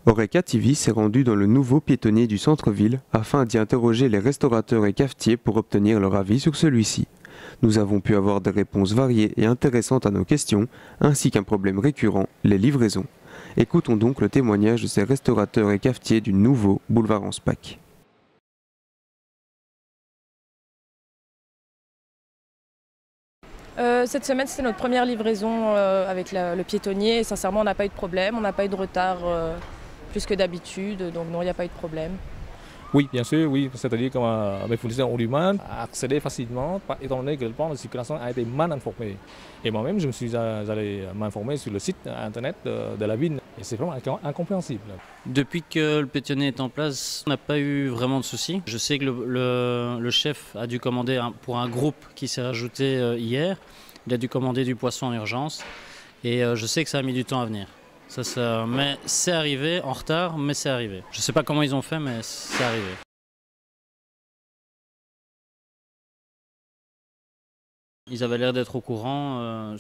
Oreca TV s'est rendu dans le nouveau piétonnier du centre-ville afin d'y interroger les restaurateurs et cafetiers pour obtenir leur avis sur celui-ci. Nous avons pu avoir des réponses variées et intéressantes à nos questions, ainsi qu'un problème récurrent, les livraisons. Écoutons donc le témoignage de ces restaurateurs et cafetiers du nouveau boulevard Anspach. Cette semaine, c'était notre première livraison avec le piétonnier et sincèrement, on n'a pas eu de problème, on n'a pas eu de retard plus que d'habitude, donc non, il n'y a pas eu de problème. Oui, bien sûr, oui. C'est-à-dire que mes fournisseurs ont du mal à accéder facilement, étant donné que le plan de circulation a été mal informé. Et moi-même, je me suis allé m'informer sur le site internet de la ville. Et c'est vraiment incompréhensible. Depuis que le piétonnier est en place, on n'a pas eu vraiment de soucis. Je sais que le chef a dû commander pour un groupe qui s'est rajouté hier. Il a dû commander du poisson en urgence. Et je sais que ça a mis du temps à venir. Mais c'est arrivé, en retard, mais c'est arrivé. Je ne sais pas comment ils ont fait, mais c'est arrivé. Ils avaient l'air d'être au courant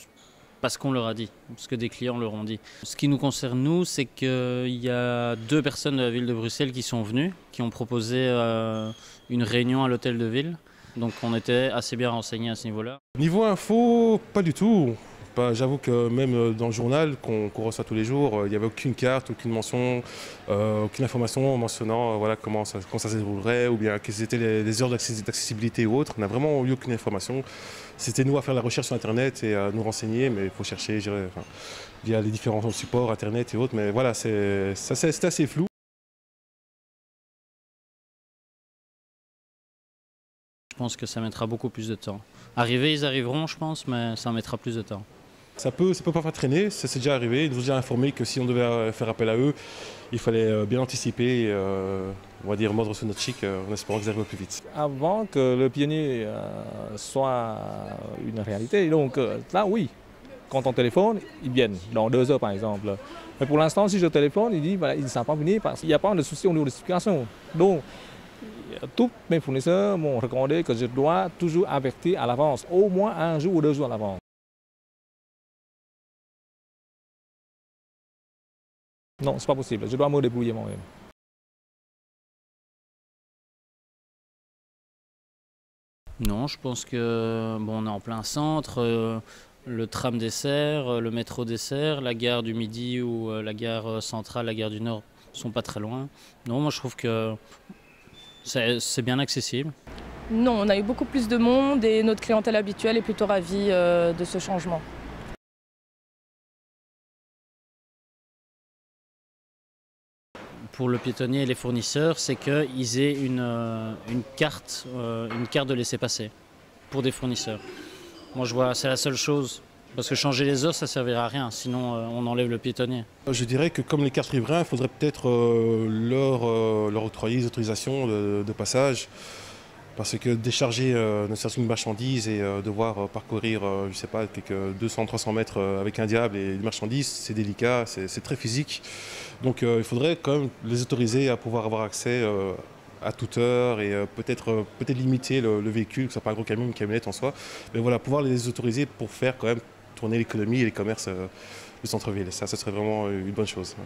parce qu'on leur a dit, parce que des clients leur ont dit. Ce qui nous concerne, nous, c'est qu'il y a 2 personnes de la ville de Bruxelles qui sont venues, qui ont proposé une réunion à l'hôtel de ville. Donc on était assez bien renseignés à ce niveau-là. Niveau info, pas du tout. J'avoue que même dans le journal qu'on reçoit tous les jours, il n'y avait aucune carte, aucune mention, aucune information mentionnant voilà, comment ça se déroulerait ou bien quelles étaient les heures d'accessibilité ou autres. On n'a vraiment eu aucune information. C'était nous à faire la recherche sur Internet et à nous renseigner, mais il faut chercher via les différents supports Internet et autres. Mais voilà, c'est assez flou. Je pense que ça mettra beaucoup plus de temps. Arriver, ils arriveront, je pense, mais ça mettra plus de temps. Ça peut pas traîner, ça s'est déjà arrivé. Ils nous ont déjà informé que si on devait faire appel à eux, il fallait bien anticiper et on va dire mordre sur notre chic en espérant qu'ils arrivent au plus vite. Avant que le pionnier soit une réalité, donc là oui, quand on téléphone, ils viennent, dans 2 heures par exemple. Mais pour l'instant, si je téléphone, il dit voilà, ils ne savent pas venir parce qu'il n'y a pas de souci au niveau de l'explication. Donc, tous mes fournisseurs m'ont recommandé que je dois toujours avertir à l'avance, au moins 1 jour ou 2 jours à l'avance. Non, c'est pas possible, je dois me débrouiller moi-même. Non, je pense que on est en plein centre, le tram dessert, le métro dessert, la gare du Midi ou la gare centrale, la gare du Nord sont pas très loin. Non, moi je trouve que c'est bien accessible. Non, on a eu beaucoup plus de monde et notre clientèle habituelle est plutôt ravie de ce changement. Pour le piétonnier et les fournisseurs, c'est qu'ils aient une carte de laissez-passer pour des fournisseurs. Moi je vois, c'est la seule chose. Parce que changer les heures, ça ne servira à rien, sinon on enlève le piétonnier. Je dirais que comme les cartes riverains, il faudrait peut-être leur octroyer des autorisations de passage. Parce que décharger ne serait-ce qu'une marchandise et devoir parcourir, je sais pas, quelques 200-300 mètres avec un diable et des marchandises, c'est délicat, c'est très physique. Donc il faudrait quand même les autoriser à pouvoir avoir accès à toute heure et peut-être limiter le véhicule, que ce soit pas un gros camion, une camionnette en soi. Mais voilà, pouvoir les autoriser pour faire quand même tourner l'économie et les commerces du centre-ville. Et ça, ce serait vraiment une bonne chose. Ouais.